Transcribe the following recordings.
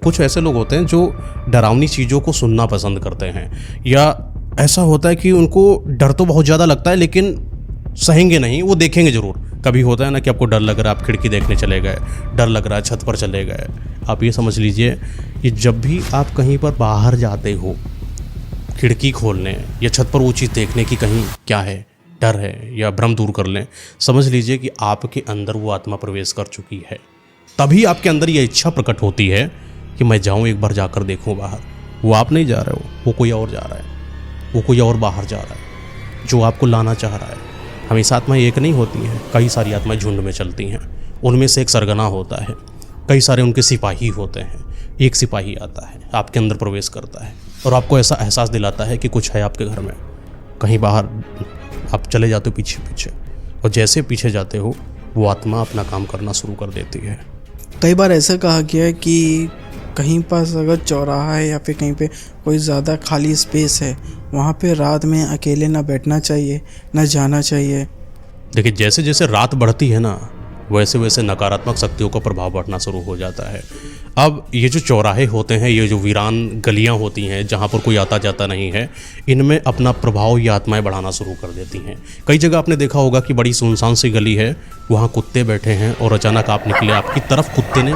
कुछ ऐसे लोग होते हैं जो डरावनी चीज़ों को सुनना पसंद करते हैं, या ऐसा होता है कि उनको डर तो बहुत ज़्यादा लगता है लेकिन सहेंगे नहीं, वो देखेंगे ज़रूर। कभी होता है ना कि आपको डर लग रहा है, आप खिड़की देखने चले गए, डर लग रहा है छत पर चले गए। आप ये समझ लीजिए कि जब भी आप कहीं पर बाहर जाते हो, खिड़की खोलने या छत पर वो चीज़ देखने की कहीं क्या है, डर है या भ्रम दूर कर लें, समझ लीजिए कि आपके अंदर वो आत्मा प्रवेश कर चुकी है। तभी आपके अंदर ये इच्छा प्रकट होती है कि मैं जाऊं, एक बार जाकर देखूं बाहर। वो आप नहीं जा रहे हो, वो कोई और जा रहा है, वो कोई और बाहर जा रहा है जो आपको लाना चाह रहा है। हमेशा आत्माएं एक नहीं होती हैं, कई सारी आत्माएं झुंड में चलती हैं। उनमें से एक सरगना होता है, कई सारे उनके सिपाही होते हैं। एक सिपाही आता है, आपके अंदर प्रवेश करता है और आपको ऐसा एहसास दिलाता है कि कुछ है आपके घर में। कहीं बाहर आप चले जाते हो पीछे पीछे, और जैसे पीछे जाते हो वो आत्मा अपना काम करना शुरू कर देती है। कई बार ऐसा कहा गया है कि कहीं पास अगर चौराहा है या फिर कहीं पे कोई ज़्यादा खाली स्पेस है, वहाँ पे रात में अकेले ना बैठना चाहिए, ना जाना चाहिए। देखिए, जैसे जैसे रात बढ़ती है ना, वैसे वैसे नकारात्मक शक्तियों का प्रभाव बढ़ना शुरू हो जाता है। अब ये जो चौराहे होते हैं, ये जो वीरान गलियां होती हैं जहाँ पर कोई आता जाता नहीं है, इनमें अपना प्रभाव ये आत्माएं बढ़ाना शुरू कर देती हैं। कई जगह आपने देखा होगा कि बड़ी सुनसान सी गली है, वहाँ कुत्ते बैठे हैं और अचानक आप निकले, आपकी तरफ कुत्ते ने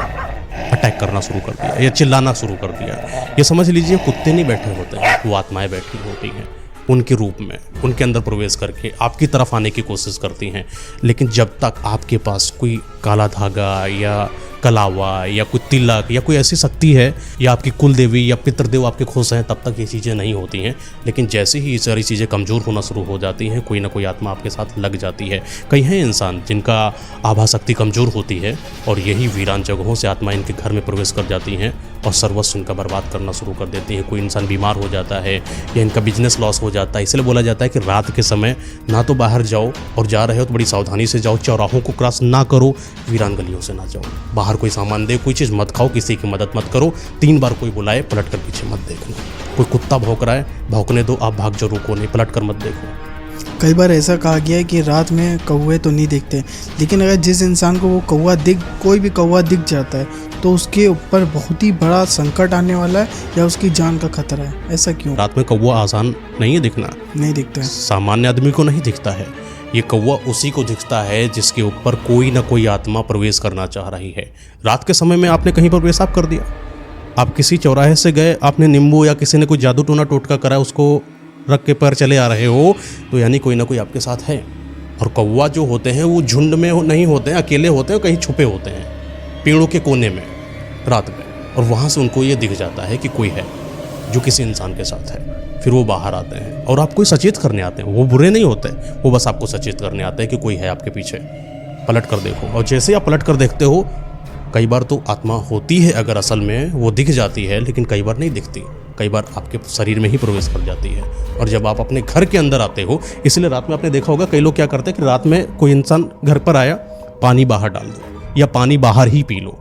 अटैक करना शुरू कर दिया या चिल्लाना शुरू कर दिया। ये समझ लीजिए कुत्ते नहीं बैठे होते हैं, वो आत्माएं बैठी होती हैं उनके रूप में, उनके अंदर प्रवेश करके आपकी तरफ आने की कोशिश करती हैं। लेकिन जब तक आपके पास कोई काला धागा या कलावा या कोई तिलक या कोई ऐसी शक्ति है, या आपकी कुल देवी या पितृदेव आपके खुश हैं, तब तक ये चीज़ें नहीं होती हैं। लेकिन जैसे ही ये सारी चीज़ें कमज़ोर होना शुरू हो जाती हैं, कोई ना कोई आत्मा आपके साथ लग जाती है। कई हैं इंसान जिनका आभा शक्ति कमज़ोर होती है और यही वीरान जगहों से आत्मा इनके घर में प्रवेश कर जाती हैं और सर्वस्व इनका बर्बाद करना शुरू कर देती हैं। कोई इंसान बीमार हो जाता है या इनका बिजनेस लॉस हो जाता है। इसलिए बोला जाता है कि रात के समय ना तो बाहर जाओ, और जा रहे हो तो बड़ी सावधानी से जाओ, चौराहों को क्रॉस ना करो, वीरान गलियों से ना जाओ, बाहर कोई सामान दे, कोई चीज़ मत खाओ, किसी की मदद मत करो, 3 बार कोई बुलाए पलट कर पीछे मत देखना। कोई कुत्ता भौंक रहा है, भौंकने दो, आप भाग जाओ, रुको नहीं, पलट कर मत देखो। कई बार ऐसा कहा गया है कि रात में कौवे तो नहीं दिखते, लेकिन अगर जिस इंसान को वो कोई भी कौवा दिख जाता है तो उसके ऊपर बहुत ही बड़ा संकट आने वाला है या उसकी जान का खतरा है। ऐसा क्यों? रात में कौवा आसान नहीं है दिखना, नहीं दिखता है, सामान्य आदमी को नहीं दिखता है। ये कौवा उसी को दिखता है जिसके ऊपर कोई ना कोई आत्मा प्रवेश करना चाह रही है। रात के समय में आपने कहीं पर पेशाब कर दिया, आप किसी चौराहे से गए, आपने नींबू या किसी ने कोई जादू टोना टोटका करा, उसको रख के पर चले आ रहे हो, तो यानी कोई ना कोई आपके साथ है। और कौवा जो होते हैं वो झुंड में नहीं होते हैं, अकेले होते हैं, कहीं छुपे होते हैं पेड़ों के कोने में रात में, और वहाँ से उनको ये दिख जाता है कि कोई है जो किसी इंसान के साथ है। फिर वो बाहर आते हैं और आपको सचेत करने आते हैं। वो बुरे नहीं होते, वो बस आपको सचेत करने आते हैं कि कोई है आपके पीछे, पलट कर देखो। और जैसे आप पलट कर देखते हो, कई बार तो आत्मा होती है, अगर असल में वो दिख जाती है, लेकिन कई बार नहीं दिखती, कई बार आपके शरीर में ही प्रवेश कर जाती है। और जब आप अपने घर के अंदर आते हो, इसलिए रात में आपने देखा होगा कई लोग क्या करते हैं कि रात में कोई इंसान घर पर आया, पानी बाहर डाल दो या पानी बाहर ही पी लो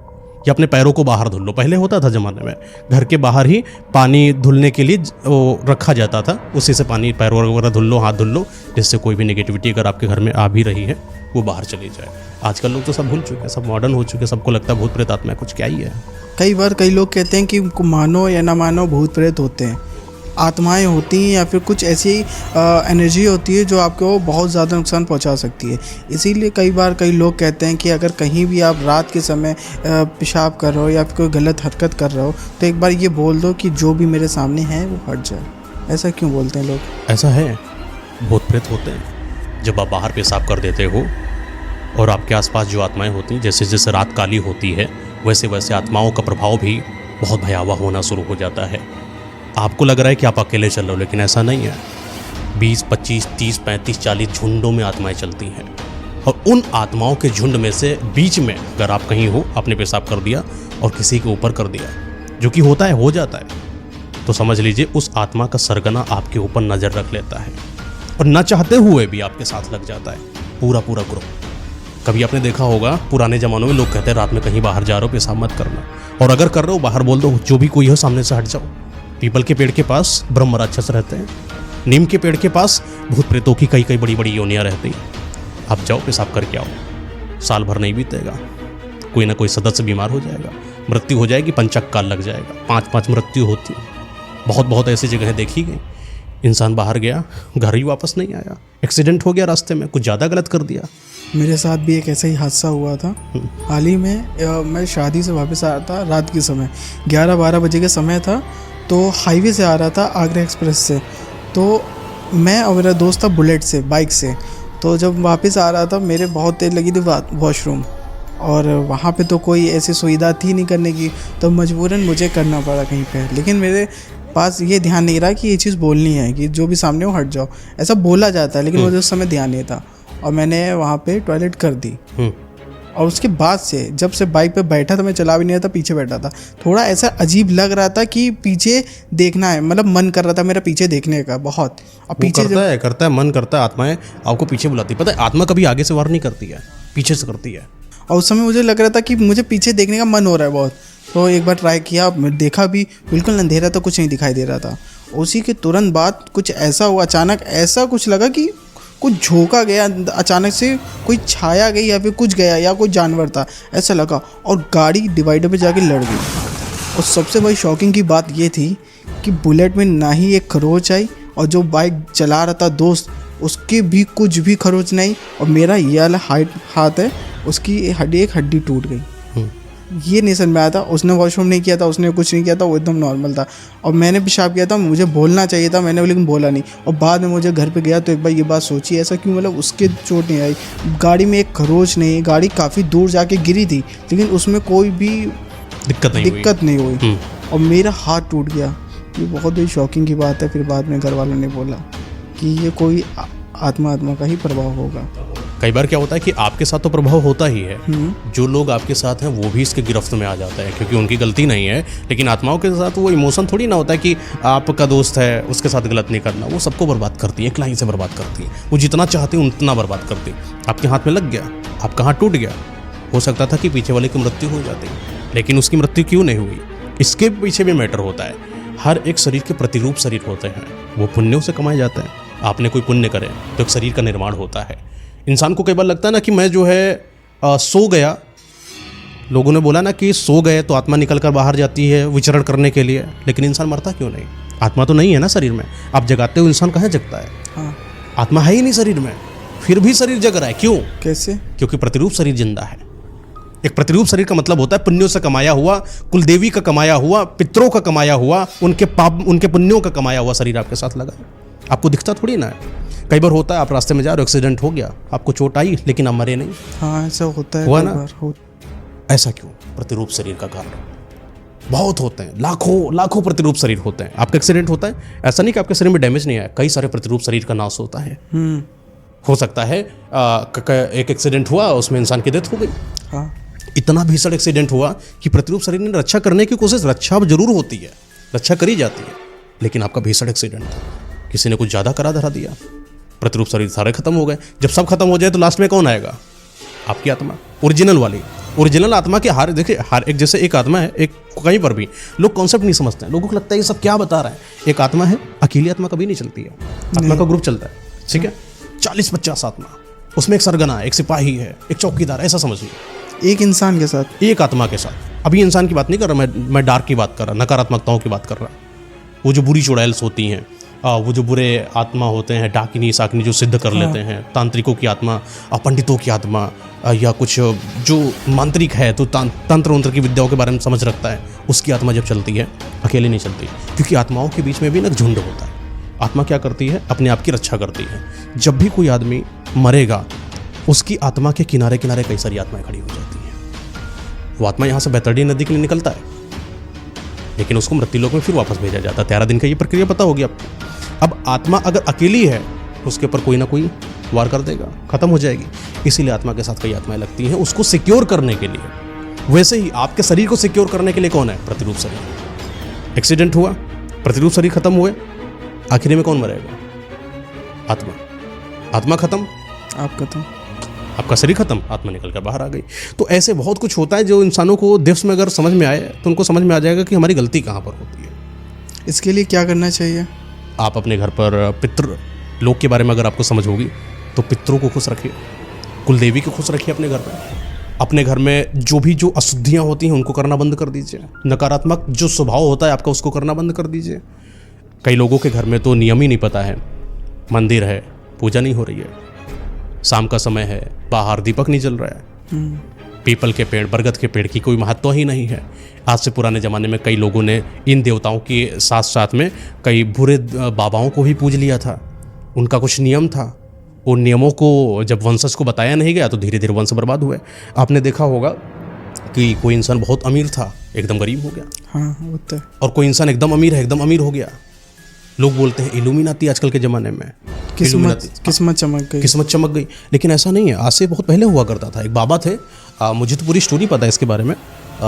या अपने पैरों को बाहर धुल लो। पहले होता था ज़माने में, घर के बाहर ही पानी धुलने के लिए वो रखा जाता था, उसी से पानी पैर वगैरह धुल लो, हाथ धुल लो, जिससे कोई भी नेगेटिविटी अगर आपके घर में आ भी रही है वो बाहर चली जाए। आजकल लोग तो सब भूल चुके हैं, सब मॉडर्न हो चुके हैं, सबको लगता है भूत प्रेत आत्मा कुछ क्या ही है। कई बार कई लोग कहते हैं कि मानो या ना मानो भूत प्रेत होते हैं, आत्माएं होती हैं या फिर कुछ ऐसी एनर्जी होती है जो आपको बहुत ज़्यादा नुकसान पहुंचा सकती है। इसीलिए कई बार कई लोग कहते हैं कि अगर कहीं भी आप रात के समय पेशाब कर रहे हो या फिर कोई गलत हरकत कर रहे हो तो एक बार ये बोल दो कि जो भी मेरे सामने है वो हट जाए। ऐसा क्यों बोलते हैं लोग? ऐसा है, भूत प्रेत होते हैं। जब आप बाहर पेशाब कर देते हो और आपके आसपास जो आत्माएं होती हैं, जैसे जैसे रात काली होती है, वैसे वैसे आत्माओं का प्रभाव भी बहुत भयावह होना शुरू हो जाता है। आपको लग रहा है कि आप अकेले चल रहे हो, लेकिन ऐसा नहीं है। 20, 25, 30, 35, 40 झुंडों में आत्माएं चलती हैं, और उन आत्माओं के झुंड में से बीच में अगर आप कहीं हो, आपने पेशाब कर दिया और किसी के ऊपर कर दिया, जो कि होता है, हो जाता है, तो समझ लीजिए उस आत्मा का सरगना आपके ऊपर नज़र रख लेता है और न चाहते हुए भी आपके साथ लग जाता है पूरा ग्रुप। कभी आपने देखा होगा पुराने ज़मानों में लोग कहते हैं रात में कहीं बाहर जा रहे हो पेशाब मत करना, और अगर कर रहे हो बाहर बोल दो, जो भी कोई हो सामने से हट जाओ। पीपल के पेड़ के पास ब्रह्म राक्षस रहते हैं, नीम के पेड़ के पास भूत प्रेतों की कई बड़ी बड़ी योनियाँ रहती हैं। आप जाओ पेशाब करके आओ, साल भर नहीं बीतेगा, कोई ना कोई सदस्य बीमार हो जाएगा, मृत्यु हो जाएगी, पंचक काल लग जाएगा, 5-5 मृत्यु होती है। बहुत बहुत ऐसी जगहें देखी गई, इंसान बाहर गया, घर ही वापस नहीं आया, एक्सीडेंट हो गया रास्ते में, कुछ ज़्यादा गलत कर दिया। मेरे साथ भी एक ऐसा ही हादसा हुआ था हाल ही में। मैं शादी से वापस आ रहा था रात के समय, 11-12 बजे का समय था। तो हाईवे से आ रहा था, आगरा एक्सप्रेस से। तो मैं और मेरा दोस्त था बुलेट से, बाइक से। तो जब वापस आ रहा था, मेरे बहुत तेज़ लगी थी वॉशरूम, और वहाँ पे तो कोई ऐसी सुविधा थी नहीं करने की, तो मजबूरन मुझे करना पड़ा कहीं पे। लेकिन मेरे पास ये ध्यान नहीं रहा कि ये चीज़ बोलनी है कि जो भी सामने हो हट जाओ, ऐसा बोला जाता है, लेकिन मुझे उस समय ध्यान नहीं था और मैंने वहाँ पे टॉयलेट कर दी। और उसके बाद से जब से बाइक पे बैठा था, मैं चला भी नहीं रहा था, पीछे बैठा था, थोड़ा ऐसा अजीब लग रहा था कि पीछे देखना है, मतलब मन कर रहा था मेरा पीछे देखने का बहुत। और पीछे करता है मन करता है, आत्माएं आपको पीछे बुलाती है। पता है, आत्मा कभी आगे से वार नहीं करती है, पीछे से करती है। और उस समय मुझे लग रहा था कि मुझे पीछे देखने का मन हो रहा है बहुत। तो एक बार ट्राई किया, मैं देखा भी, बिल्कुल अंधेरा था, कुछ नहीं दिखाई दे रहा था। उसी के तुरंत बाद कुछ ऐसा हुआ, अचानक ऐसा कुछ लगा कि कुछ झोंका गया, अचानक से कोई छाया गई या फिर कुछ गया या कोई जानवर था, ऐसा लगा। और गाड़ी डिवाइडर पे जाके लड़ गई। और सबसे बड़ी शॉकिंग की बात ये थी कि बुलेट में ना ही एक खरोच आई, और जो बाइक चला रहा था दोस्त, उसके भी कुछ भी खरोच नहीं। और मेरा ये वाला हाथ है, उसकी एक हड्डी टूट गई। ये नहीं समझ में आया था। उसने वॉशरूम नहीं किया था, उसने कुछ नहीं किया था, वो एकदम नॉर्मल था। और मैंने पेशाब किया था, मुझे बोलना चाहिए था, मैंने लेकिन बोला नहीं। और बाद में मुझे घर पे गया तो एक बार ये बात सोची, ऐसा क्यों, मतलब उसके चोट नहीं आई, गाड़ी में एक खरोच नहीं, गाड़ी काफ़ी दूर जाके गिरी थी, लेकिन उसमें कोई भी दिक्कत नहीं हुई। और मेरा हाथ टूट गया। ये बहुत ही शॉकिंग की बात है। फिर बाद में घर वालों ने बोला कि ये कोई आत्मा का ही प्रभाव होगा। कई बार क्या होता है कि आपके साथ तो प्रभाव होता ही है, जो लोग आपके साथ हैं वो भी इसके गिरफ्त में आ जाता है, क्योंकि उनकी गलती नहीं है। लेकिन आत्माओं के साथ वो इमोशन थोड़ी ना होता है कि आपका दोस्त है, उसके साथ गलत नहीं करना। वो सबको बर्बाद करती है, एक लाइन से बर्बाद करती है। वो जितना चाहती है उतना बर्बाद करती है। आपके हाथ में लग गया, आपका हाथ टूट गया, हो सकता था कि पीछे वाले की मृत्यु हो जाती, लेकिन उसकी मृत्यु क्यों नहीं हुई, इसके पीछे भी मैटर होता है। हर एक शरीर के प्रतिरूप शरीर होते हैं, वो पुण्यों से कमाए जाते हैं। आपने कोई पुण्य करे तो एक शरीर का निर्माण होता है। इंसान को कई बार लगता है ना कि मैं जो है सो गया, लोगों ने बोला ना कि सो गए तो आत्मा निकल कर बाहर जाती है विचरण करने के लिए, लेकिन इंसान मरता क्यों नहीं? आत्मा तो नहीं है ना शरीर में। आप जगाते हो, इंसान कहाँ जगता है? हाँ। आत्मा है ही नहीं शरीर में, फिर भी शरीर जग रहा है। क्यों? कैसे? क्योंकि प्रतिरूप शरीर जिंदा है। एक प्रतिरूप शरीर का मतलब होता है पुण्यों से कमाया हुआ, कुलदेवी का कमाया हुआ, पितरों का कमाया हुआ, उनके पाप, उनके पुण्यों का कमाया हुआ शरीर आपके साथ लगा। आपको दिखता थोड़ी ना है। कई बार होता है, आप रास्ते में जा रहे हो, एक्सीडेंट हो गया, आपको चोट आई, लेकिन आप मरे नहीं। हाँ, ऐसा होता है। हुआ ना? ऐसा क्यों? प्रतिरूप शरीर का कारण बहुत होते हैं, लाखों प्रतिरूप शरीर होते हैं। आपका एक्सीडेंट होता है, ऐसा नहीं कि आपके शरीर में डैमेज नहीं आया, कई सारे प्रतिरूप शरीर का नाश होता है। हो सकता है एक एक्सीडेंट हुआ, उसमें इंसान की डेथ हो गई। हाँ। इतना भीषण एक्सीडेंट हुआ कि प्रतिरूप शरीर ने रक्षा करने की कोशिश, रक्षा जरूर होती है, रक्षा करी जाती है, लेकिन आपका भीषण एक्सीडेंट था, किसी ने कुछ ज़्यादा करा धरा दिया, प्रतिरूप शरीर सारे खत्म हो गए। जब सब खत्म हो जाए तो लास्ट में कौन आएगा? आपकी आत्मा, ओरिजिनल वाली। ओरिजिनल आत्मा के देखिए, हर एक, जैसे एक आत्मा है, एक कहीं पर भी लोग कॉन्सेप्ट नहीं समझते हैं। लोगों को लगता है ये सब क्या बता रहा है। एक आत्मा है, अकेली आत्मा कभी नहीं चलती है, आत्मा का ग्रुप चलता है, ठीक है? 40-50 आत्मा, उसमें एक सरगना है, एक सिपाही है, एक चौकीदार, ऐसा समझिए। एक इंसान के साथ, एक आत्मा के साथ। अभी इंसान की बात नहीं कर रहा मैं डार्क की बात कर रहा, नकारात्मकताओं की बात कर रहा। वो जो बुरी चुड़ैल्स होती हैं, वो जो बुरे आत्मा होते हैं, डाकिनी साकिनी जो सिद्ध कर लेते हैं, तांत्रिकों की आत्मा, पंडितों की आत्मा, या कुछ जो मांत्रिक है तो तंत्र वंत्र की विद्याओं के बारे में समझ रखता है, उसकी आत्मा जब चलती है अकेले नहीं चलती, क्योंकि आत्माओं के बीच में भी ना झुंड होता है। आत्मा क्या करती है? अपने आप की रक्षा करती है। जब भी कोई आदमी मरेगा, उसकी आत्मा के किनारे किनारे कई सारी आत्माएं खड़ी हो जाती हैं। वो आत्मा यहाँ से बैतरणी नदी के लिए निकलता है, लेकिन उसको मृत्युलोक में फिर वापस भेजा जाता है। 13 दिन का ये प्रक्रिया पता होगी आपको। अब आत्मा अगर अकेली है, उसके ऊपर कोई ना कोई वार कर देगा, खत्म हो जाएगी। इसीलिए आत्मा के साथ कई आत्माएं लगती हैं उसको सिक्योर करने के लिए। वैसे ही आपके शरीर को सिक्योर करने के लिए कौन है? प्रतिरूप शरीर। एक्सीडेंट हुआ, प्रतिरूप शरीर खत्म हुए, आखिरी में कौन मरेगा? आत्मा। आत्मा खत्म, आप खत्म, आपका शरीर खत्म, आत्मा निकल कर बाहर आ गई। तो ऐसे बहुत कुछ होता है जो इंसानों को दिवस में अगर समझ में आए तो उनको समझ में आ जाएगा कि हमारी गलती कहाँ पर होती है। इसके लिए क्या करना चाहिए? आप अपने घर पर पितृ लोक के बारे में अगर आपको समझ होगी तो पितरों को खुश रखिए, कुलदेवी को खुश रखिए अपने घर पर। अपने घर में जो अशुद्धियाँ होती हैं उनको करना बंद कर दीजिए। नकारात्मक जो स्वभाव होता है आपका उसको करना बंद कर दीजिए। कई लोगों के घर में तो नियम ही नहीं पता है, मंदिर है, पूजा नहीं हो रही है, शाम का समय है, बाहर दीपक नहीं जल रहा है, पीपल के पेड़, बरगद के पेड़ की कोई महत्व ही नहीं है। आज से पुराने ज़माने में कई लोगों ने इन देवताओं के साथ साथ में कई बुरे बाबाओं को भी पूज लिया था। उनका कुछ नियम था, उन नियमों को जब वंशज को बताया नहीं गया तो धीरे धीरे वंश बर्बाद हुए। आपने देखा होगा कि कोई इंसान बहुत अमीर था, एकदम गरीब हो गया। हाँ होता है। और कोई इंसान एकदम अमीर है, एकदम अमीर हो गया। लोग बोलते हैं इल्यूमिनाती आजकल के ज़माने में, किस्मत चमक गई, किस्मत चमक गई। लेकिन ऐसा नहीं है, आज से बहुत पहले हुआ करता था। एक बाबा थे, मुझे तो पूरी स्टोरी पता है इसके बारे में।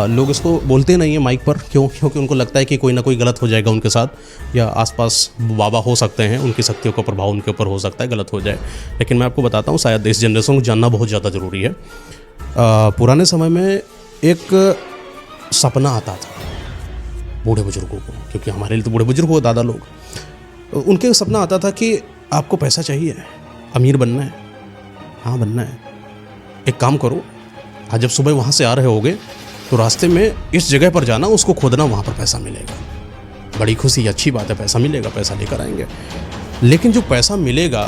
लोग इसको बोलते नहीं है माइक पर, क्योंकि उनको लगता है कि कोई ना कोई गलत हो जाएगा उनके साथ, या आसपास बाबा हो सकते हैं, उनकी शक्तियों का प्रभाव उनके ऊपर हो सकता है, गलत हो जाए। लेकिन मैं आपको बताता हूँ, शायद इस जनरेशन को जानना बहुत ज़्यादा ज़रूरी है। पुराने समय में एक सपना आता था बूढ़े बुजुर्गों को, क्योंकि हमारे लिए तो बूढ़े बुजुर्ग हो, दादा लोग, उनके सपना आता था कि आपको पैसा चाहिए, अमीर बनना है। हाँ बनना है। एक काम करो, आज जब सुबह वहाँ से आ रहे होगे तो रास्ते में इस जगह पर जाना, उसको खोदना, वहाँ पर पैसा मिलेगा। बड़ी खुशी, अच्छी बात है, पैसा मिलेगा, पैसा लेकर आएंगे। लेकिन जो पैसा मिलेगा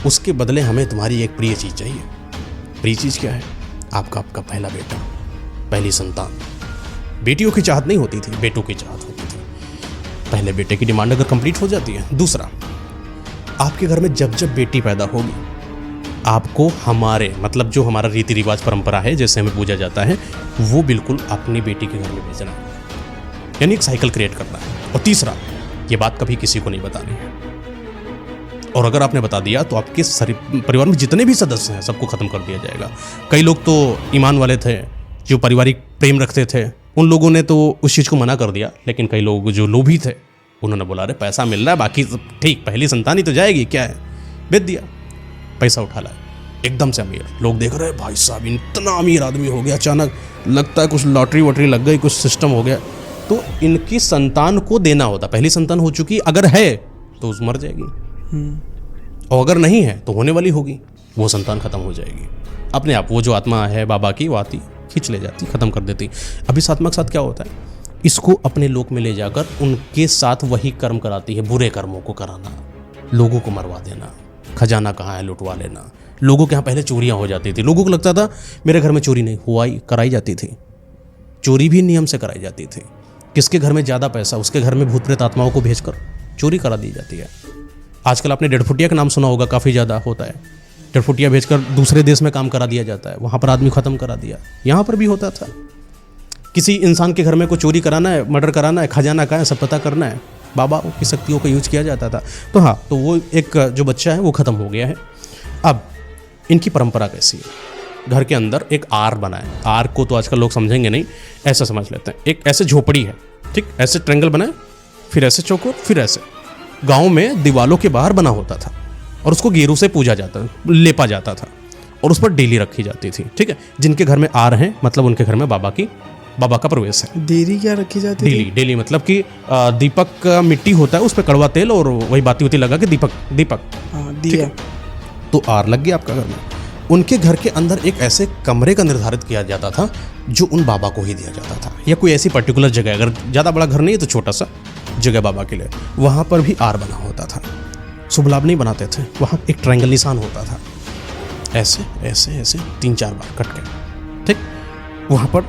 उसके बदले हमें तुम्हारी एक प्रिय चीज़ चाहिए। प्रिय चीज़ क्या है? आपका पहला बेटा, पहली संतान। बेटियों की चाहत नहीं होती थी, बेटों की चाहत होती थी। पहले बेटे की डिमांड अगर कंप्लीट हो जाती है। दूसरा, आपके घर में जब जब बेटी पैदा होगी, आपको हमारे मतलब जो हमारा रीति रिवाज परंपरा है, जैसे हमें पूजा जाता है, वो बिल्कुल अपनी बेटी के घर में भेजना है, यानी एक साइकिल क्रिएट करना है। और तीसरा, ये बात कभी किसी को नहीं बतानी है। और अगर आपने बता दिया तो आपके परिवार में जितने भी सदस्य हैं सबको ख़त्म कर दिया जाएगा। कई लोग तो ईमान वाले थे, जो पारिवारिक प्रेम रखते थे, उन लोगों ने तो उस चीज़ को मना कर दिया। लेकिन कई लोग जो लोभी थे, उन्होंने बोला अरे पैसा मिल रहा है, बाकी ठीक, पहली संतान ही तो जाएगी, क्या है, बेच दिया, पैसा उठा लाया, एकदम से अमीर। लोग देख रहे हैं भाई साहब इतना अमीर आदमी हो गया, अचानक लगता है कुछ लॉटरी वॉटरी लग गई, कुछ सिस्टम हो गया। तो इनकी संतान को देना होता, पहली संतान हो चुकी, अगर है तो उस मर जाएगी, और अगर नहीं है तो होने वाली होगी, वो संतान खत्म हो जाएगी अपने आप। वो जो आत्मा है बाबा की, वो आती खींच ले जाती, खत्म कर देती। अब इस आत्मा के साथ क्या होता है, इसको अपने लोक में ले जाकर उनके साथ वही कर्म कराती है, बुरे कर्मों को कराना, लोगों को मरवा देना, खजाना कहाँ है लुटवा लेना। लोगों के यहाँ पहले चोरियाँ हो जाती थी, लोगों को लगता था मेरे घर में चोरी नहीं हुआ, कराई जाती थी। चोरी भी नियम से कराई जाती थी। किसके घर में ज़्यादा पैसा, उसके घर में भूत प्रेत आत्माओं को भेजकर चोरी करा दी जाती है। आजकल आपने डेढ़फुटिया का नाम सुना होगा, काफ़ी ज़्यादा होता है। डेढ़फुटिया भेजकर दूसरे देश में काम करा दिया जाता है, वहाँ पर आदमी ख़त्म करा दिया। यहाँ पर भी होता था, किसी इंसान के घर में कोई चोरी कराना है, मर्डर कराना है, खजाना कहाँ है, सब पता करना है, बाबा की शक्तियों का यूज किया जाता था। तो हाँ, तो वो एक जो बच्चा है वो ख़त्म हो गया है। अब इनकी परंपरा कैसी है, घर के अंदर एक आर बना है। आर को तो आजकल लोग समझेंगे नहीं, ऐसा समझ लेते हैं, एक ऐसे झोपड़ी है, ठीक, ऐसे ट्रायंगल बना है, फिर ऐसे चौकोर, फिर ऐसे। गांव में दीवालों के बाहर बना होता था और उसको गेरू से पूजा जाता, लेपा जाता था और उस पर डेली रखी जाती थी, ठीक है। जिनके घर में आर हैं मतलब उनके घर में बाबा का प्रवेश है। डेली क्या रखी जाती डेली थी? डेली मतलब कि दीपक का मिट्टी होता है, उस पर कड़वा तेल और वही बाती उती लगा के दीपक हाँ, दिया। तो आर लग गया आपका घर में। उनके घर के अंदर एक ऐसे कमरे का निर्धारित किया जाता था जो उन बाबा को ही दिया जाता था, या कोई ऐसी पर्टिकुलर जगह, अगर ज़्यादा बड़ा घर नहीं है तो छोटा सा जगह बाबा के लिए, वहाँ पर भी आर बना होता था। शुभ लाभ नहीं बनाते थे, वहाँ एक ट्रायंगल निशान होता था, ऐसे ऐसे ऐसे 3-4 बार कट के, ठीक। वहाँ पर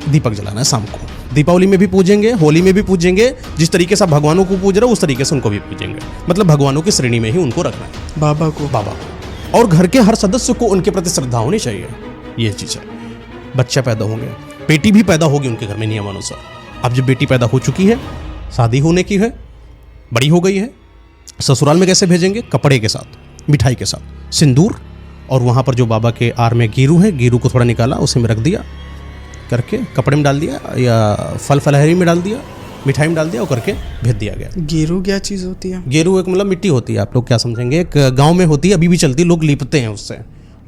दीपक जलाना है शाम को। दीपावली में भी पूजेंगे, होली में भी पूजेंगे, जिस तरीके से आप भगवानों को पूज रहे हो उस तरीके से उनको भी पूजेंगे। मतलब भगवानों की श्रेणी में ही उनको रखना है, बाबा को। और घर के हर सदस्य को उनके प्रति श्रद्धा होनी चाहिए, ये चीज़ है। बच्चा पैदा होंगे, बेटी भी पैदा होगी उनके घर में नियमानुसार। अब जब बेटी पैदा हो चुकी है, शादी होने की है, बड़ी हो गई है, ससुराल में कैसे भेजेंगे? कपड़े के साथ, मिठाई के साथ, सिंदूर, और वहाँ पर जो बाबा के आर में गेरू है, गेरू को थोड़ा निकाला, उसे में रख दिया करके, कपड़े में डाल दिया या फल फलहरी में डाल दिया, मिठाई में डाल दिया और करके भेज दिया गया। गेरू क्या चीज़ होती है? गेरू एक मतलब मिट्टी होती है, आप लोग क्या समझेंगे, एक गांव में होती है, अभी भी चलती, लोग लिपते हैं उससे,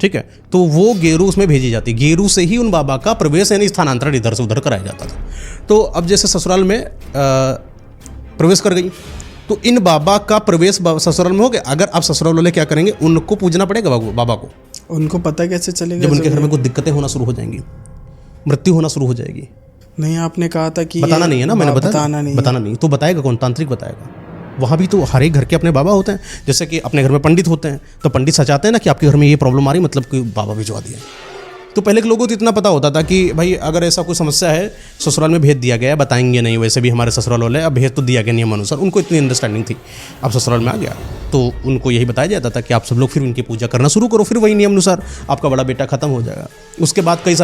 ठीक है। तो वो गेरू उसमें भेजी जाती, गेरू से ही उन बाबा का प्रवेश यानी स्थानांतरण इधर से उधर कराया जाता था। तो अब जैसे ससुराल में प्रवेश कर गई, तो इन बाबा का प्रवेश ससुराल में हो गया। अगर आप ससुराल वाले क्या करेंगे, उनको पूजना पड़ेगा बाबा को, उनको पता कैसे चलेगा जब उनके घर में कुछ दिक्कतें होना शुरू हो जाएंगी, मृत्यु होना शुरू हो जाएगी? नहीं, आपने कहा था कि बताना नहीं है ना, मैंने बताना नहीं, बताना नहीं तो बताएगा कौन? तांत्रिक बताएगा। वहाँ भी तो हर एक घर के अपने बाबा होते हैं। जैसे कि अपने घर में पंडित होते हैं, तो पंडित सचाते हैं ना कि आपके घर में ये प्रॉब्लम आ रही, मतलब कि बाबा भिजवा दिया। तो पहले के लोगों को तो इतना पता होता था कि भाई अगर ऐसा कोई समस्या है, ससुराल में भेज दिया गया, बताएंगे नहीं, वैसे भी हमारे ससुराल वाले, अब भेज तो दिया गया नियम अनुसार, उनको इतनी अंडरस्टैंडिंग थी। अब ससुराल में आ गया तो उनको यही बताया जाता था कि आप सब लोग फिर उनकी पूजा करना शुरू करो, फिर वही नियम अनुसार आपका बड़ा बेटा खत्म हो जाएगा। उसके बाद कई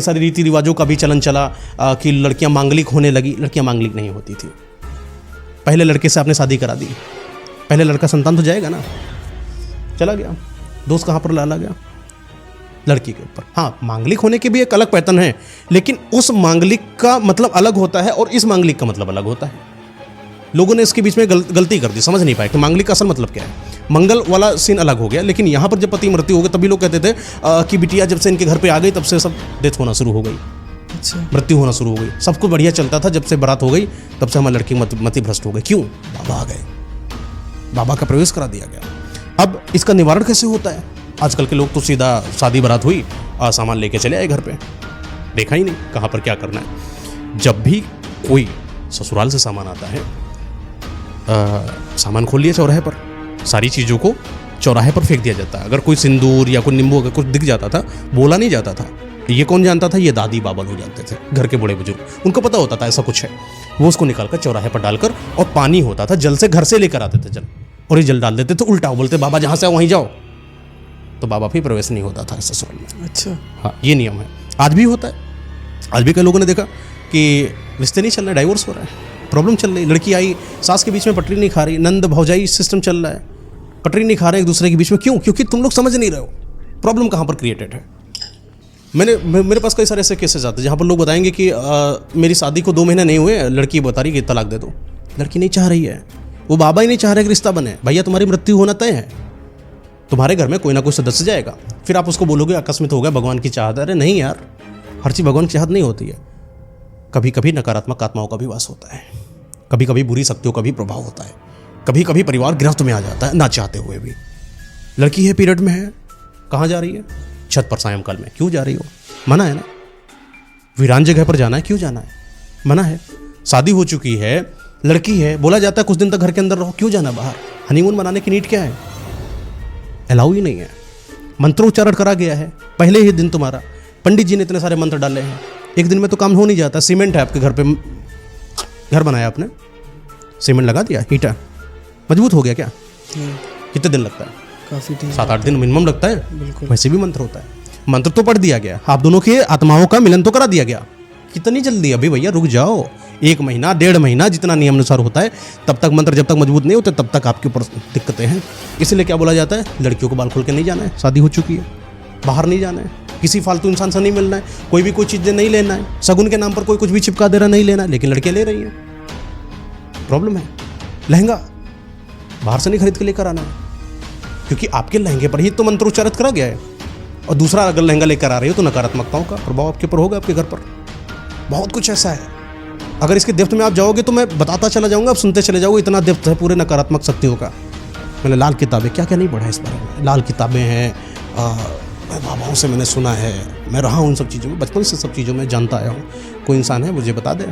सारे रीति रिवाजों का भी चलन चला कि लड़कियां मांगलिक होने लगी। लड़कियां मांगलिक नहीं होती थी। पहले लड़के से आपने शादी करा दी, पहले लड़का संतान तो जाएगा ना, चला गया, दोस्त कहाँ पर लाला गया? लड़की के ऊपर। हाँ, मांगलिक होने के भी एक अलग पैटर्न है, लेकिन उस मांगलिक का मतलब अलग होता है और इस मांगलिक का मतलब अलग होता है। लोगों ने इसके बीच में गलती कर दी, समझ नहीं पाए कि मांगलिक का असल मतलब क्या है। मंगल वाला सीन अलग हो गया, लेकिन यहाँ पर जब पति मृत्यु हो गई तभी लोग कहते थे कि बिटिया जब से इनके घर पे आ गई तब से सब डेथ होना शुरू हो गई, अच्छा, मृत्यु होना शुरू हो गई। सब कुछ बढ़िया चलता था, जब से बारात हो गई तब से हमारी लड़की मति भ्रष्ट हो गई। क्यों? बाबा आ गए, बाबा का प्रवेश करा दिया गया। अब इसका निवारण कैसे होता है? आजकल के लोग तो सीधा शादी बारात हुई, सामान लेके चले आए घर पे, देखा ही नहीं कहाँ पर क्या करना है। जब भी कोई ससुराल से सामान आता है, सामान खोल लिया चौराहे पर, सारी चीज़ों को चौराहे पर फेंक दिया जाता है। अगर कोई सिंदूर या कोई नींबू अगर कुछ दिख जाता था, बोला नहीं जाता था। ये कौन जानता था? ये दादी बाबा लोग जानते थे, घर के बड़े बुजुर्ग, उनको पता होता था ऐसा कुछ है। वो उसको निकालकर चौराहे पर डालकर, और पानी होता था जल से, घर से लेकर आते थे जल, और ये जल डाल देते थे उल्टा, बोलते बाबा जहाँ से आओ वहीं जाओ, तो बाबा भी प्रवेश नहीं होता था ससुराल में। अच्छा, हाँ, ये नियम है, आज भी होता है। आज भी कई लोगों ने देखा कि रिश्ते नहीं चल रहे, डाइवोर्स हो रहा है, प्रॉब्लम चल रही। लड़की आई, सास के बीच में पटरी नहीं खा रही, नंद भौजाई सिस्टम चल रहा है, पटरी नहीं खा रहे एक दूसरे के बीच में। क्यों? क्योंकि तुम लोग समझ नहीं रहे हो प्रॉब्लम कहाँ पर क्रिएटेड है। मेरे पास कई सारे ऐसे केसेस आते हैं जहाँ पर लोग बताएंगे कि मेरी शादी को 2 महीने नहीं हुए, लड़की बता रही कि तलाक दे दो। लड़की नहीं चाह रही है, वो बाबा ही नहीं चाह रहे कि रिश्ता बने। भैया तुम्हारी मृत्यु होना तय है, तुम्हारे घर में कोई ना कोई सदस्य जाएगा। फिर आप उसको बोलोगे आकस्मिक हो गया, भगवान की चाहत। अरे नहीं यार, हर चीज़ भगवान की चाहत नहीं होती है। कभी कभी नकारात्मक आत्माओं का भी वास होता है, कभी कभी बुरी शक्तियों का भी प्रभाव होता है, कभी कभी परिवार गिरफ्त में आ जाता है ना चाहते हुए भी। लड़की है, पीरियड में है, कहाँ जा रही है? छत पर सायंकाल में। क्यों जा रही हो? मना है ना। वीरान जगह पर जाना है, क्यों जाना है? मना है। शादी हो चुकी है, लड़की है, बोला जाता है कुछ दिन तक घर के अंदर रहो, क्यों जाना बाहर? हनीमून मनाने की नीड क्या है? अलाउ ही नहीं है। मंत्रोच्चारण करा गया है पहले ही दिन तुम्हारा, पंडित जी ने इतने सारे मंत्र डाले हैं, एक दिन में तो काम हो नहीं जाता। सीमेंट है आपके घर पे, घर बनाया आपने, सीमेंट लगा दिया, ईंटा मजबूत हो गया क्या? कितने दिन लगता है? काफ़ी दिन, 7-8 दिन मिनिमम लगता है। बिल्कुल। वैसे भी मंत्र होता है, मंत्र तो पढ़ दिया गया, आप दोनों के आत्माओं का मिलन तो करा दिया गया। कितनी जल्दी? अभी भैया रुक जाओ, 1 महीना 1.5 महीना जितना नियम अनुसार होता है, तब तक मंत्र जब तक मजबूत नहीं होते तब तक आपके ऊपर दिक्कतें हैं। इसलिए क्या बोला जाता है? लड़कियों को बाल खोल के नहीं जाना है, शादी हो चुकी है, बाहर नहीं जाना है, किसी फालतू इंसान से नहीं मिलना है, कोई भी कोई चीज़ें नहीं लेना है, शगुन के नाम पर कोई कुछ भी चिपका दे रहा नहीं लेना है। लेकिन लड़कियाँ ले रही हैं, प्रॉब्लम है। लहंगा बाहर से नहीं खरीद के लेकर आना है, क्योंकि आपके लहंगे पर ही तो मंत्रोच्चारित करा गया है। और दूसरा अगर लहंगा लेकर आ रही हो तो नकारात्मकताओं का प्रभाव आपके ऊपर होगा, आपके घर पर। बहुत कुछ ऐसा है, अगर इसके डेप्थ में आप जाओगे तो मैं बताता चला जाऊंगा, आप सुनते चले जाओगे, इतना डेप्थ है पूरे नकारात्मक शक्तियों का। मैंने लाल किताबें क्या क्या नहीं पढ़ा इस बारे में, लाल किताबें हैं, बाबाओं से मैंने सुना है, मैं रहा हूँ उन सब चीज़ों में, बचपन से सब चीज़ों में जानता आया हूँ। कोई इंसान है मुझे बता दे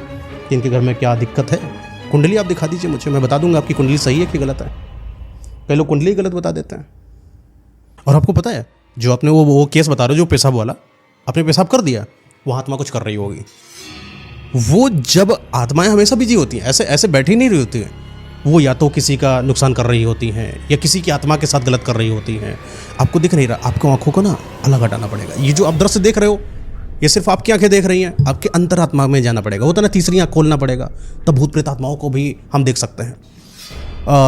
कि इनके घर में क्या दिक्कत है, कुंडली आप दिखा दीजिए मुझे, मैं बता दूंगा आपकी कुंडली सही है कि गलत है। कई लोग कुंडली गलत बता देते हैं। और आपको पता है जो आपने वो केस बता रहे हो जो पेशाब वाला, आपने पेशाब कर दिया, वो आत्मा कुछ कर रही होगी। वो जब आत्माएं हमेशा बिजी होती हैं, ऐसे बैठी नहीं रही होती हैं, वो या तो किसी का नुकसान कर रही होती हैं या किसी की आत्मा के साथ गलत कर रही होती हैं। आपको दिख नहीं रहा, आपको आंखों को ना अलग हटाना पड़ेगा। ये जो आप दृश्य देख रहे हो ये सिर्फ आपकी आंखें देख रही हैं, आपके अंतरात्मा में जाना पड़ेगा, होता ना, तीसरी आंख खोलना पड़ेगा, तब भूत प्रेत आत्माओं को भी हम देख सकते हैं।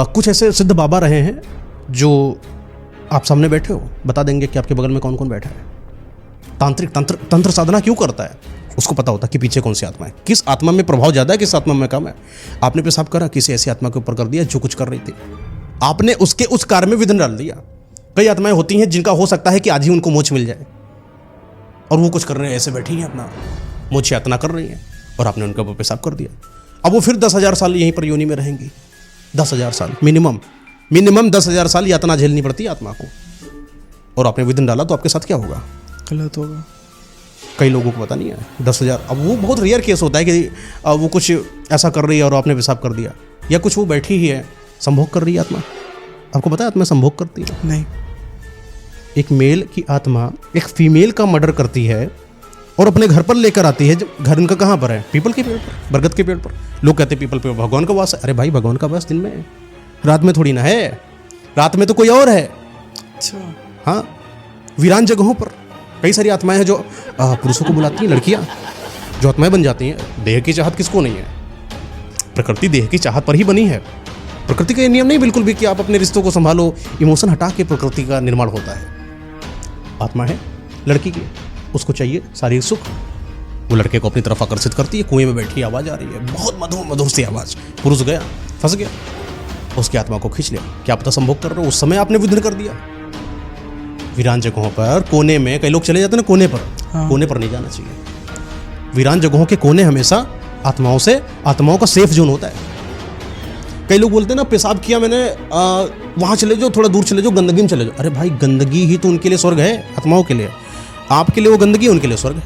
कुछ ऐसे सिद्ध बाबा रहे हैं जो आप सामने बैठे हो, बता देंगे कि आपके बगल में कौन कौन बैठा है। तांत्रिक तंत्र साधना क्यों करता है? उसको पता होता है कि पीछे कौन सी आत्मा है, किस आत्मा में प्रभाव ज़्यादा है, किस आत्मा में कम है। आपने पेशाब करा, किसी ऐसी आत्मा के ऊपर कर दिया जो कुछ कर रही थी, आपने उसके उस कार्य में विघ्न डाल दिया। कई आत्माएं होती हैं जिनका हो सकता है कि आज ही उनको मोक्ष मिल जाए, और वो कुछ कर रहे हैं, ऐसे बैठी हैं अपना मोक्ष यातना कर रही हैं, और आपने उनके ऊपर पेशाब कर दिया। अब वो फिर 10,000 साल यहीं पर योनि में रहेंगी। 10,000 साल मिनिमम 10,000 साल यातना झेलनी पड़ती है आत्मा को। और आपने विदिन डाला तो आपके साथ क्या होगा? गलत होगा। कई लोगों को पता नहीं है 10,000। अब वो बहुत रेयर केस होता है कि वो कुछ ऐसा कर रही है और आपने पेशाब कर दिया, या कुछ वो बैठी ही है संभोग कर रही है आत्मा। आपको पता है आत्मा संभोग करती है? नहीं। एक मेल की आत्मा एक फीमेल का मर्डर करती है और अपने घर पर लेकर आती है। घर इनका कहाँ पर है? पीपल के पेड़ पर, बरगद के पेड़ पर। लोग कहते हैं पीपल पे भगवान का वास है। अरे भाई, भगवान का वास दिन में है, रात में थोड़ी ना है। रात में तो कोई और है। अच्छा। हाँ, वीरान जगहों पर कई सारी आत्माएं हैं जो पुरुषों को बुलाती हैं, लड़कियां जो आत्माएं बन जाती हैं। देह की चाहत किसको नहीं है? प्रकृति देह की चाहत पर ही बनी है। प्रकृति का ये नियम नहीं बिल्कुल भी कि आप अपने रिश्तों को संभालो, इमोशन हटा के प्रकृति का निर्माण होता है। आत्मा है लड़की की, उसको चाहिए शारीरिक सुख, वो लड़के को अपनी तरफ आकर्षित करती है। कुएं में बैठी आवाज़ आ रही है, बहुत मधुर मधुर सी आवाज़। पुरुष गया, फंस गया, उसकी आत्मा को खींच लिया। क्या पता संभोग कर रहे हो, उस समय आपने विधि कर दिया। वीरान जगहों पर कोने में कई लोग चले जाते हैं ना कोने पर। हाँ। कोने पर नहीं जाना चाहिए। वीरान जगहों के कोने हमेशा आत्माओं का सेफ जोन होता है। कई लोग बोलते हैं ना पेशाब किया मैंने, वहाँ चले जाओ, थोड़ा दूर चले जाओ, गंदगी में चले जाओ। अरे भाई, गंदगी ही तो उनके लिए स्वर्ग है, आत्माओं के लिए। आपके लिए वो गंदगी, उनके लिए स्वर्ग है।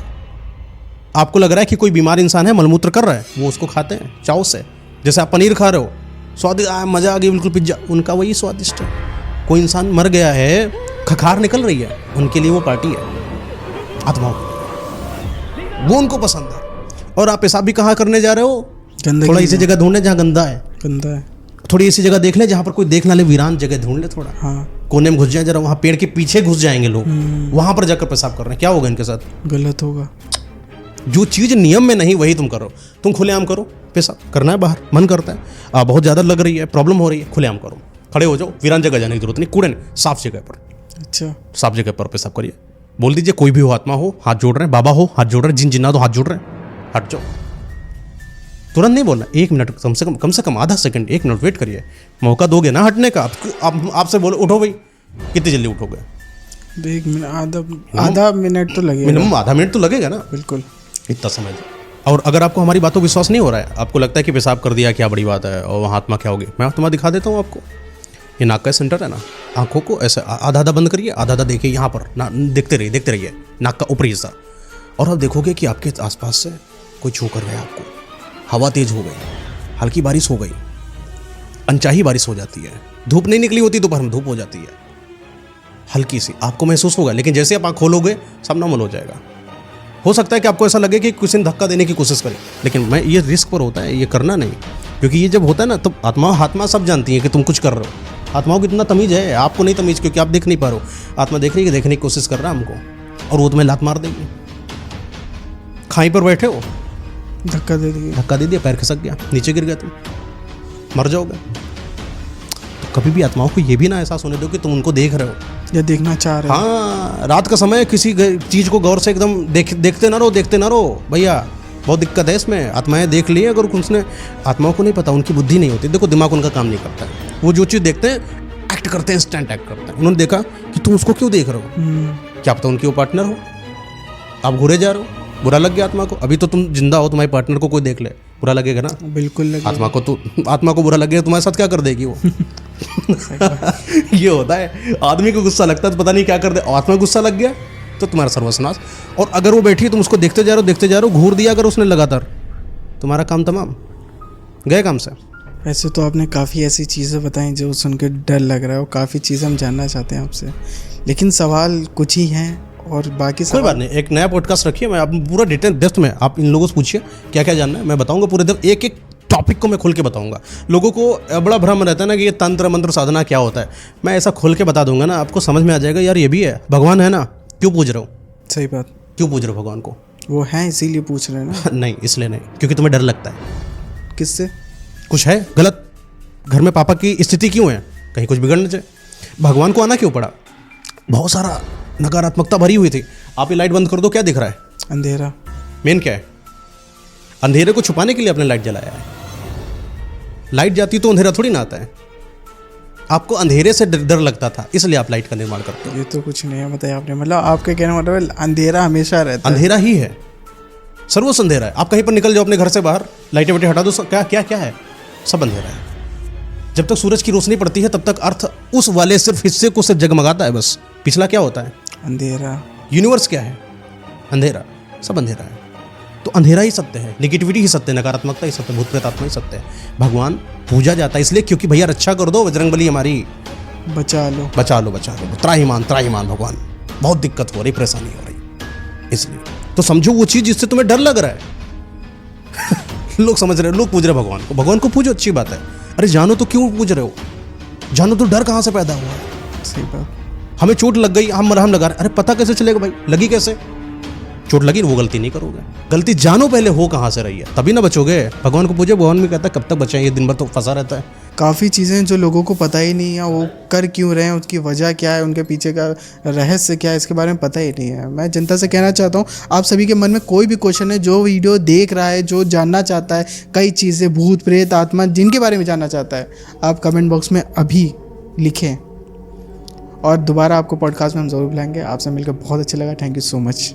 आपको लग रहा है कि कोई बीमार इंसान है, मलमूत्र कर रहा है, वो उसको खाते हैं चाव से। जैसे आप पनीर खा रहे हो, स्वादिष्ट, मज़ा आ गई बिल्कुल, पिज्जा, उनका वही स्वादिष्ट है। कोई इंसान मर गया है, खखार निकल रही है, उनके लिए वो पार्टी है, आत्माओं की, वो उनको पसंद है। और आप पेशाब भी कहाँ करने जा रहे हो? गंदगी थोड़ा ऐसी जगह ढूंढे जहाँ गंदा है, गंदा है। थोड़ी ऐसी जगह देख ले जहाँ पर कोई देख ना ले, वीरान जगह ढूंढ ले थोड़ा। हाँ। कोने में घुस जाए जरा, वहाँ पेड़ के पीछे घुस जाएंगे लोग, वहाँ पर जाकर पेशाब कर रहे हैं। क्या होगा इनके साथ? गलत होगा। जो चीज़ नियम में नहीं वही तुम करो। तुम खुलेआम करो, पेशाब करना है बाहर, मन करता है, बहुत ज़्यादा लग रही है, प्रॉब्लम हो रही है, खुलेआम करो, खड़े हो जाओ, वीरान जगह जाने की जरूरत नहीं, कूड़े नहीं, साफ जगह पर। अच्छा। साफ जगह पर पेशाब करिए। बोल दीजिए कोई भी हो, आत्मा हो, हाथ जोड़ रहे हैं, बाबा हो हाथ जोड़ रहे हैं, जिन जिन्ना तो हाथ जोड़ रहे हैं, हट जाओ। तुरंत नहीं बोलना, 1 मिनट, कम से कम आधा सेकंड, 1 मिनट वेट करिए। मौका दोगे ना हटने का। आपसे बोलो उठो भाई, कितनी जल्दी उठोगे? 1 मिनट, आधा मिनट तो लगेगा। मिनिमम आधा मिनट तो लगेगा ना। बिल्कुल। इतना समय दो। और अगर आपको हमारी बातों विश्वास नहीं हो रहा है, आपको लगता है कि पेशाब कर दिया क्या बड़ी बात है और वहाँ आत्मा क्या होगी, मैं आत्मा दिखा देता हूँ आपको। ये नाक का सेंटर है ना, आंखों को ऐसे आधा आधा बंद करिए, आधा आधा देखिए यहाँ पर ना, देखते रहिए नाक का ऊपरी हिस्सा। और आप देखोगे कि आपके आसपास से कोई छू कर गया आपको। हवा तेज हो गई, हल्की बारिश हो गई, अनचाही बारिश हो जाती है, धूप नहीं निकली होती, दोपहर में धूप हो जाती है, हल्की सी आपको महसूस होगा। लेकिन जैसे आप आँख खोलोगे सब नॉर्मल हो जाएगा। हो सकता है कि आपको ऐसा लगे कि किसी ने धक्का देने की कोशिश करे, लेकिन ये रिस्क पर होता है, ये करना नहीं। क्योंकि ये जब होता है ना, तब आत्मा सब जानती है कि तुम कुछ कर रहे हो। आत्माओं को इतना तमीज है, आपको नहीं तमीज, क्योंकि आप देख नहीं पा रहे हो। आत्मा देख रही है, देखने की कोशिश कर रहा है हमको, और वो तुम्हें लात मार देगी। खाई पर बैठे हो, धक्का दे दिया, पैर खिसक गया, नीचे गिर गया, तुम मर जाओगे। तो कभी भी आत्माओं को ये भी ना एहसास होने दो कि तुम उनको देख रहे हो या देखना चाह रहे हो। हाँ, रात का समय किसी चीज़ को गौर से एकदम देखते ना रहो भैया, बहुत दिक्कत है इसमें। आत्माएं देख लिए, अगर उसने, आत्माओं को नहीं पता, उनकी बुद्धि नहीं होती, देखो दिमाग उनका काम नहीं करता है। वो जो चीज़ देखते हैं एक्ट करते हैं, इंस्टेंट एक्ट करते हैं। उन्होंने देखा कि तुम उसको क्यों देख रहे हो, क्या पता उनकी वो पार्टनर हो, आप घूरे जा रहे हो, बुरा लग गया आत्मा को। अभी तो तुम जिंदा हो, तुम्हारे पार्टनर को कोई देख ले, बुरा लगेगा ना। बिल्कुल लगेगा। आत्मा को बुरा लग गया, तुम्हारे साथ क्या कर देगी वो? ये होता है, आदमी को गुस्सा लगता है तो पता नहीं क्या कर दे, आत्मा को गुस्सा लग गया तो तुम्हारा सर्वनाश। और अगर वो बैठी तुम उसको देखते जा रहे हो, घूर दिया अगर उसने लगातार, तुम्हारा काम तमाम, गए काम से। वैसे तो आपने काफ़ी ऐसी चीज़ें बताई जो सुन के डर लग रहा है, और काफ़ी चीज़ें हम जानना चाहते हैं आपसे, लेकिन सवाल कुछ ही हैं और बाकी कोई बात नहीं, एक नया पॉडकास्ट रखिए, मैं आप पूरा डिटेल डेप्थ में आप इन लोगों से पूछिए क्या क्या जानना है, मैं बताऊंगा पूरे दिन, एक एक टॉपिक को मैं खोल के बताऊंगा। लोगों को बड़ा भ्रम रहता है ना कि ये तंत्र मंत्र साधना क्या होता है, मैं ऐसा खोल के बता दूंगा ना, आपको समझ में आ जाएगा यार ये भी है, भगवान है ना, क्यों पूछ रहे हो? सही बात। क्यों पूछ रहे हो भगवान को? वो है इसीलिए पूछ रहे हैं ना। नहीं, इसलिए नहीं, क्योंकि तुम्हें डर लगता है। किससे? कुछ है गलत, घर में पापा की स्थिति क्यों है, कहीं कुछ बिगड़ना चाहिए, भगवान को आना क्यों पड़ा? बहुत सारा नकारात्मकता भरी हुई थी। आप ये लाइट बंद कर दो, क्या दिख रहा है? अंधेरा। मेन क्या है? अंधेरे को छुपाने के लिए आपने लाइट जलाया है। लाइट जाती तो अंधेरा थोड़ी ना आता है। आपको अंधेरे से डर लगता था, इसलिए आप लाइट का निर्माण करते हो। ये तो कुछ नहीं है, बताइए आपने, मतलब आपके कहने का मतलब अंधेरा हमेशा रहता है। अंधेरा ही है, सर्वस्व अंधेरा है। आप कहीं पर निकल जाओ अपने घर से बाहर, लाइटें वाइटें हटा दो, क्या क्या क्या है, सब अंधेरा है। जब तक सूरज की रोशनी पड़ती है तब तक अर्थ उस वाले सिर्फ हिस्से को सिर्फ जगमगाता है बस, पिछला क्या होता है? अंधेरा। यूनिवर्स क्या है? अंधेरा, सब अंधेरा है। तो अंधेरा ही सत्य है, नेगेटिविटी ही सत्य है, नकारात्मकता ही सत्य है, भूत प्रेत आत्मा ही सत्य है। भगवान पूजा जाता है इसलिए क्योंकि भैया रक्षा कर दो बजरंगबली हमारी, बचा लो। बचा लो बचा लो, त्राहिमाम त्राहिमाम भगवान, बहुत दिक्कत हो रही, परेशानी हो रही, इसलिए तो समझो वो चीज़ जिससे तुम्हें डर लग रहा है लोग समझ रहे, लोग पूज रहे भगवान को, भगवान को पूजो, अच्छी बात है। अरे जानो तो क्यों पूज रहे हो, जानो तो डर कहाँ से पैदा हुआ है। सही बात। हमें चोट लग गई, हम मरहम लगा रहे, अरे पता कैसे चलेगा भाई, लगी कैसे? चोट लगी वो गलती नहीं करोगे, गलती जानो पहले हो कहाँ से रही है, तभी ना बचोगे। भगवान को पूछो, भगवान भी कहता है कब तक बचाएं, ये दिन भर तो फंसा रहता है। काफ़ी चीज़ें जो लोगों को पता ही नहीं है, वो कर क्यों रहे हैं, उसकी वजह क्या है, उनके पीछे का रहस्य क्या है, इसके बारे में पता ही नहीं है। मैं जनता से कहना चाहता हूँ, आप सभी के मन में कोई भी क्वेश्चन है, जो वीडियो देख रहा है, जो जानना चाहता है, कई चीज़ें भूत प्रेत आत्मा जिनके बारे में जानना चाहता है, आप कमेंट बॉक्स में अभी लिखें और दोबारा आपको पॉडकास्ट में हम ज़रूर बुलाएंगे। आपसे मिलकर बहुत अच्छा लगा। Thank you so much.